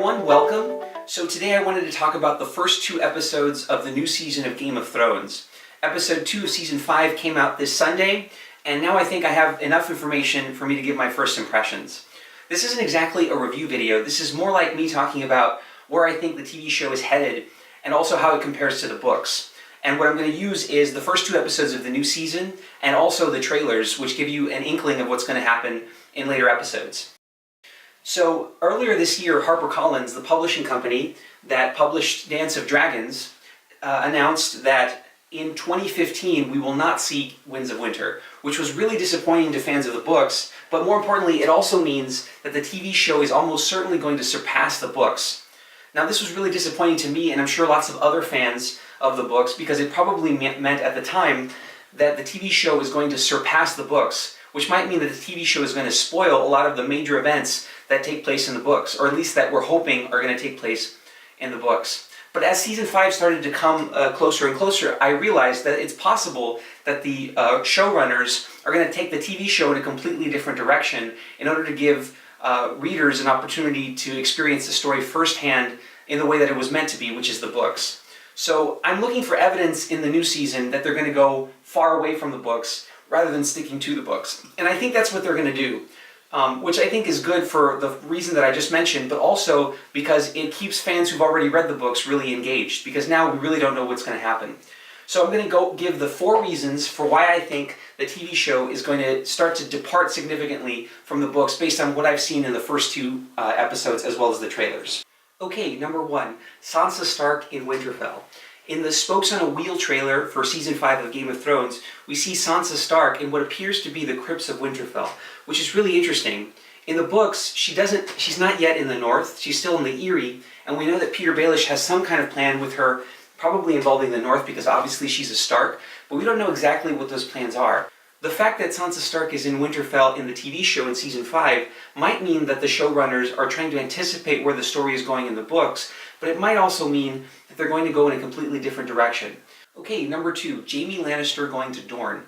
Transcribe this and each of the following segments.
everyone, welcome. So today I wanted to talk about the first two episodes of the new season of Game of Thrones. Episode 2 of Season 5 came out this Sunday, and now I think I have enough information for me to give my first impressions. This isn't exactly a review video, this is more like me talking about where I think the TV show is headed, and also how it compares to the books. And what I'm going to use is the first two episodes of the new season, and also the trailers, which give you an inkling of what's going to happen in later episodes. So earlier this year, HarperCollins, the publishing company that published Dance of Dragons, announced that in 2015 we will not see Winds of Winter, which was really disappointing to fans of the books, but more importantly it also means that the TV show is almost certainly going to surpass the books. Now this was really disappointing to me, and I'm sure lots of other fans of the books, because it probably meant at the time that the TV show is going to surpass the books, which might mean that the TV show is going to spoil a lot of the major events that take place in the books, or at least that we're hoping are going to take place in the books. But as Season 5 started to come closer and closer, I realized that it's possible that the showrunners are going to take the TV show in a completely different direction in order to give readers an opportunity to experience the story firsthand in the way that it was meant to be, which is the books. So I'm looking for evidence in the new season that they're going to go far away from the books rather than sticking to the books. And I think that's what they're going to do. Which I think is good for the reason that I just mentioned, but also because it keeps fans who've already read the books really engaged, because now we really don't know what's going to happen. So I'm going to go give the 4 reasons for why I think the TV show is going to start to depart significantly from the books based on what I've seen in the first 2 episodes as well as the trailers. Okay, number 1, Sansa Stark in Winterfell. In the Spokes on a Wheel trailer for Season 5 of Game of Thrones, we see Sansa Stark in what appears to be the Crypts of Winterfell, which is really interesting. In the books, she's not yet in the North, she's still in the Eyrie, and we know that Peter Baelish has some kind of plan with her, probably involving the North, because obviously she's a Stark, but we don't know exactly what those plans are. The fact that Sansa Stark is in Winterfell in the TV show in Season 5 might mean that the showrunners are trying to anticipate where the story is going in the books, but it might also mean that they're going to go in a completely different direction. Okay, number 2, Jaime Lannister going to Dorne.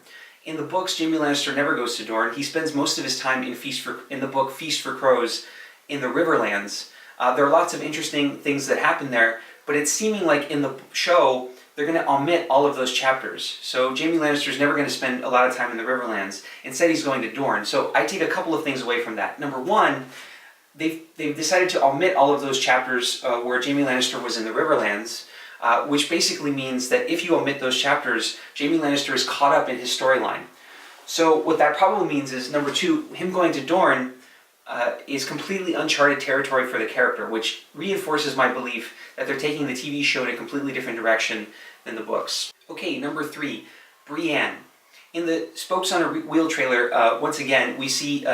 In the books, Jaime Lannister never goes to Dorne. He spends most of his time in the book Feast for Crows in the Riverlands. There are lots of interesting things that happen there, but it's seeming like in the show they're going to omit all of those chapters. So Jaime Lannister is never going to spend a lot of time in the Riverlands. Instead, he's going to Dorne. So I take a couple of things away from that. Number 1, they've decided to omit all of those chapters where Jaime Lannister was in the Riverlands, which basically means that if you omit those chapters, Jaime Lannister is caught up in his storyline. So what that probably means is, number 2, him going to Dorne is completely uncharted territory for the character, which reinforces my belief that they're taking the TV show in a completely different direction than the books. Okay, number 3, Brienne. In the Spokes on a Wheel trailer, once again, we see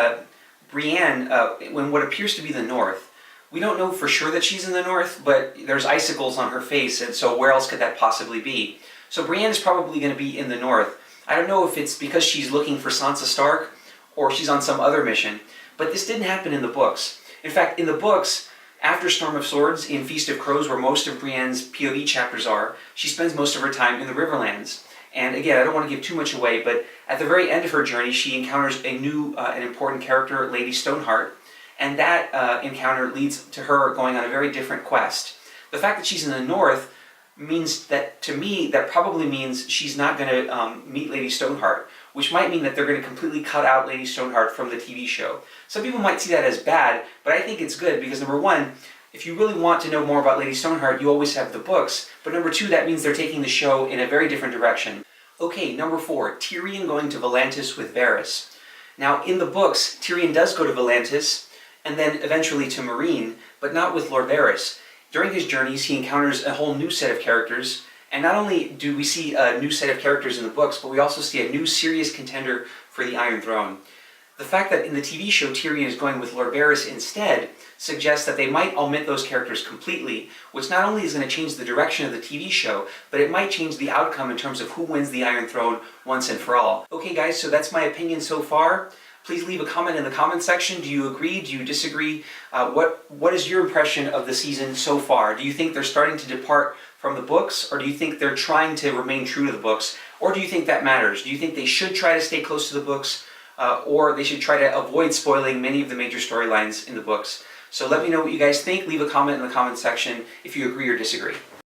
Brienne in what appears to be the North. We don't know for sure that she's in the North, but there's icicles on her face, and so where else could that possibly be? So Brienne is probably going to be in the North. I don't know if it's because she's looking for Sansa Stark, or she's on some other mission, but this didn't happen in the books. In fact, in the books, after Storm of Swords, in Feast of Crows, where most of Brienne's POV chapters are, she spends most of her time in the Riverlands. And again, I don't want to give too much away, but at the very end of her journey, she encounters a new and important character, Lady Stoneheart, and that encounter leads to her going on a very different quest. The fact that she's in the North means that, to me, that probably means she's not going to meet Lady Stoneheart, which might mean that they're going to completely cut out Lady Stoneheart from the TV show. Some people might see that as bad, but I think it's good because, number 1, if you really want to know more about Lady Stoneheart, you always have the books, but number 2, that means they're taking the show in a very different direction. Okay, number 4, Tyrion going to Volantis with Varys. Now, in the books, Tyrion does go to Volantis, and then eventually to Meereen, but not with Lord Varys. During his journeys, he encounters a whole new set of characters, and not only do we see a new set of characters in the books, but we also see a new serious contender for the Iron Throne. The fact that in the TV show Tyrion is going with Lord Varys instead suggests that they might omit those characters completely, which not only is going to change the direction of the TV show, but it might change the outcome in terms of who wins the Iron Throne once and for all. Okay guys, so that's my opinion so far. Please leave a comment in the comment section. Do you agree? Do you disagree? What is your impression of the season so far? Do you think they're starting to depart from the books, or do you think they're trying to remain true to the books? Or do you think that matters? Do you think they should try to stay close to the books, or they should try to avoid spoiling many of the major storylines in the books? So let me know what you guys think. Leave a comment in the comment section if you agree or disagree.